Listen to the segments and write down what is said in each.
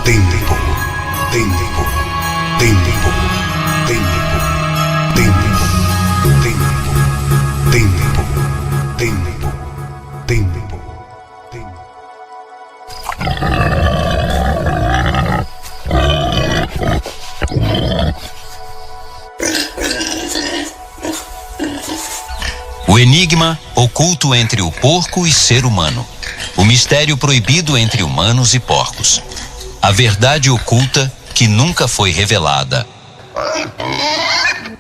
tempo, tempo, tempo, tempo, tempo, tempo, tempo, tempo, tempo, tempo. O enigma oculto entre o porco e ser humano. O mistério proibido entre humanos e porcos. A verdade oculta que nunca foi revelada.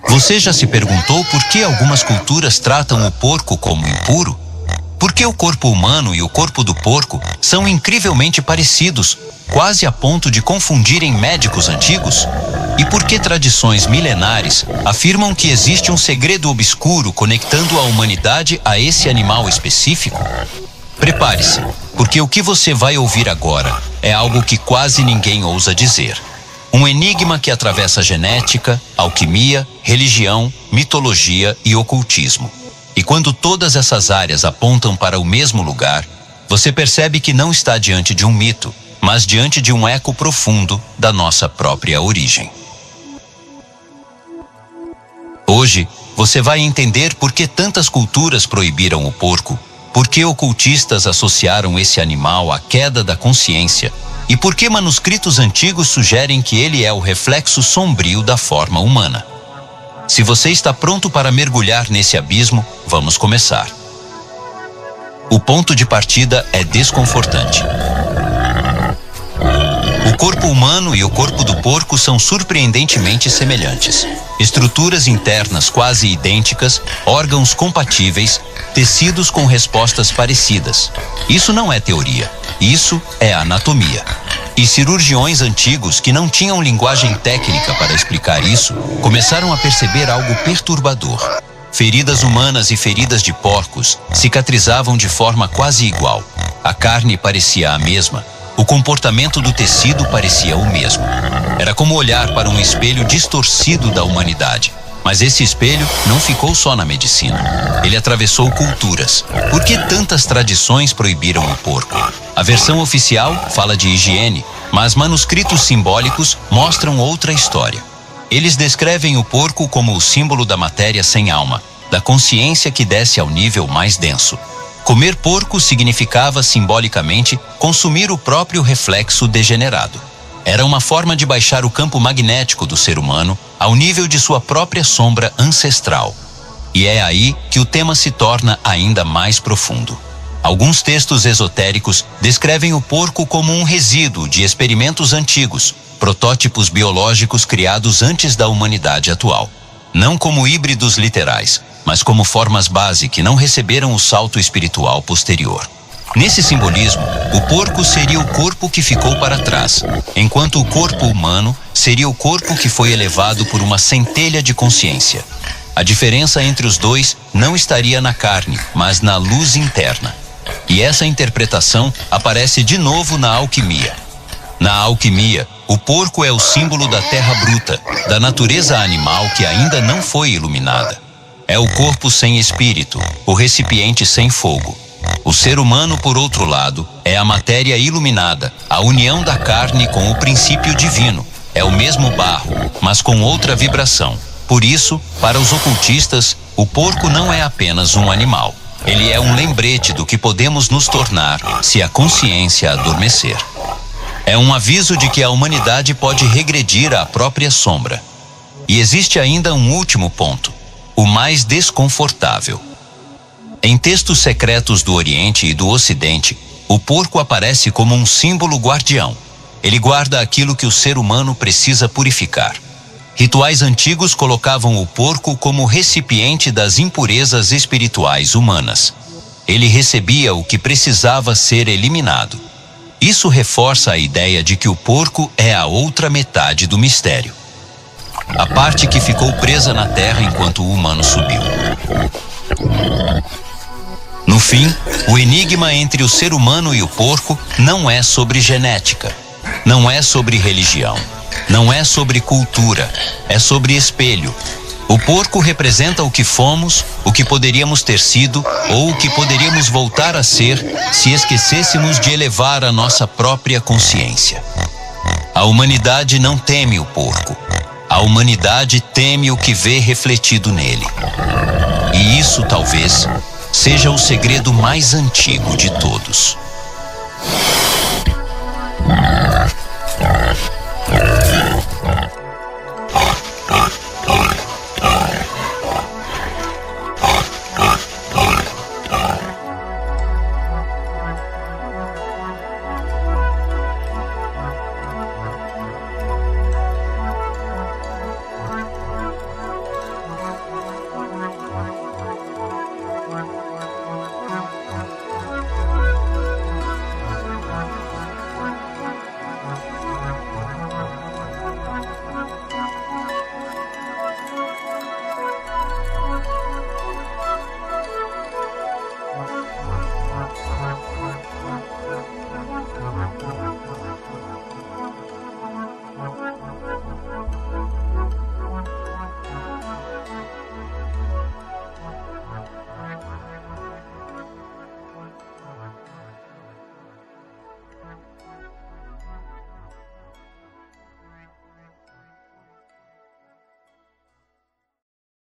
Você já se perguntou por que algumas culturas tratam o porco como impuro? Por que o corpo humano e o corpo do porco são incrivelmente parecidos, quase a ponto de confundirem médicos antigos? E por que tradições milenares afirmam que existe um segredo obscuro conectando a humanidade a esse animal específico? Prepare-se, porque o que você vai ouvir agora é algo que quase ninguém ousa dizer. Um enigma que atravessa genética, alquimia, religião, mitologia e ocultismo. E quando todas essas áreas apontam para o mesmo lugar, você percebe que não está diante de um mito, mas diante de um eco profundo da nossa própria origem. Hoje, você vai entender por que tantas culturas proibiram o porco, por que ocultistas associaram esse animal à queda da consciência e por que manuscritos antigos sugerem que ele é o reflexo sombrio da forma humana. Se você está pronto para mergulhar nesse abismo, vamos começar. O ponto de partida é desconfortante. O corpo humano e o corpo do porco são surpreendentemente semelhantes. Estruturas internas quase idênticas, órgãos compatíveis, tecidos com respostas parecidas. Isso não é teoria, isso é anatomia. E cirurgiões antigos que não tinham linguagem técnica para explicar isso, começaram a perceber algo perturbador. Feridas humanas e feridas de porcos cicatrizavam de forma quase igual. A carne parecia a mesma. O comportamento do tecido parecia o mesmo. Era como olhar para um espelho distorcido da humanidade. Mas esse espelho não ficou só na medicina. Ele atravessou culturas. Por que tantas tradições proibiram o porco? A versão oficial fala de higiene, mas manuscritos simbólicos mostram outra história. Eles descrevem o porco como o símbolo da matéria sem alma, da consciência que desce ao nível mais denso. Comer porco significava, simbolicamente, consumir o próprio reflexo degenerado. Era uma forma de baixar o campo magnético do ser humano ao nível de sua própria sombra ancestral. E é aí que o tema se torna ainda mais profundo. Alguns textos esotéricos descrevem o porco como um resíduo de experimentos antigos, protótipos biológicos criados antes da humanidade atual. Não como híbridos literais, mas como formas base que não receberam o salto espiritual posterior. Nesse simbolismo, o porco seria o corpo que ficou para trás, enquanto o corpo humano seria o corpo que foi elevado por uma centelha de consciência. A diferença entre os dois não estaria na carne, mas na luz interna. E essa interpretação aparece de novo na alquimia. Na alquimia, o porco é o símbolo da terra bruta, da natureza animal que ainda não foi iluminada. É o corpo sem espírito, o recipiente sem fogo. O ser humano, por outro lado, é a matéria iluminada, a união da carne com o princípio divino. É o mesmo barro, mas com outra vibração. Por isso, para os ocultistas, o porco não é apenas um animal. Ele é um lembrete do que podemos nos tornar se a consciência adormecer. É um aviso de que a humanidade pode regredir à própria sombra. E existe ainda um último ponto, o mais desconfortável. Em textos secretos do Oriente e do Ocidente, o porco aparece como um símbolo guardião. Ele guarda aquilo que o ser humano precisa purificar. Rituais antigos colocavam o porco como recipiente das impurezas espirituais humanas. Ele recebia o que precisava ser eliminado. Isso reforça a ideia de que o porco é a outra metade do mistério. A parte que ficou presa na terra enquanto o humano subiu. No fim, o enigma entre o ser humano e o porco não é sobre genética, não é sobre religião, não é sobre cultura, é sobre espelho. O porco representa o que fomos, o que poderíamos ter sido ou o que poderíamos voltar a ser se esquecêssemos de elevar a nossa própria consciência. A humanidade não teme o porco. A humanidade teme o que vê refletido nele. E isso, talvez, seja o segredo mais antigo de todos.